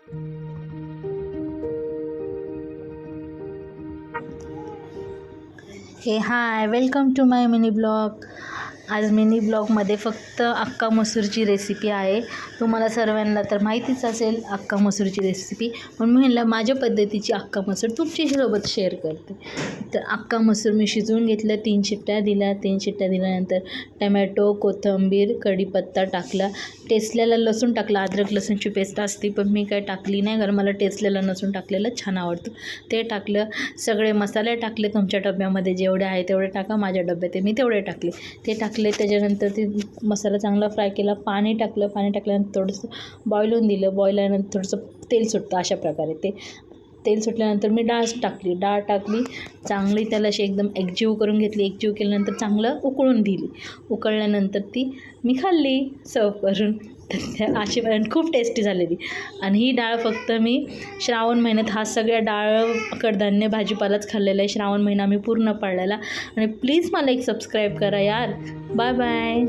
हे hi, welcome to my mini blog. आज mini ब्लॉगमध्ये फक्त अख्खा मसूरची रेसिपी आहे. तुम्हाला सर्वांना तर माहितीच असेल अख्खा मसूरची रेसिपी, पण मी म्हणलं माझ्या पद्धतीची अख्खा मसूर तुमच्यासोबत शेअर करते. तर अख्खा मसूर मी शिजवून घेतलं, 3 शिट्ट्या दिल्या. 3 शिट्ट्या दिल्यानंतर टमॅटो, कोथिंबीर, कढीपत्ता टाकला, टेचलेला लसूण टाकला. अद्रक लसूणची पेस्ट असते पण मी काय टाकली नाही, कारण मला टेचलेलं लसूण टाकलेलं छान आवडतं. ते टाकलं. सगळे मसाले टाकले. तुमच्या डब्यामध्ये जेवढे आहे तेवढे टाका, माझ्या डब्यात मी तेवढे टाकले. ते टाकले. त्याच्यानंतर ते मसाला चांगला फ्राय केला. पाणी टाकलं. पाणी टाकल्यानंतर थोडंसं बॉईल होऊन दिलं. बॉईल आल्यानंतर थोडंसं तेल सुटतं. अशा प्रकारे ते तेल सुटल्यानंतर मी डाळ टाकली. चांगली त्याला अशी एकदम एकजीव करून घेतली. एकजीव केल्यानंतर चांगलं उकळून दिली. उकळल्यानंतर ती मी खाल्ली सर्व करून. तर अशी खूप टेस्टी झालेली. आणि ही डाळ फक्त मी श्रावण महिन्यात हा सगळ्या डाळ, कडधान्य, भाजीपालाच खाल्लेला आहे. श्रावण महिना मी पूर्ण पाळलेला. आणि प्लीज मला एक सबस्क्राईब करा यार. Bye bye.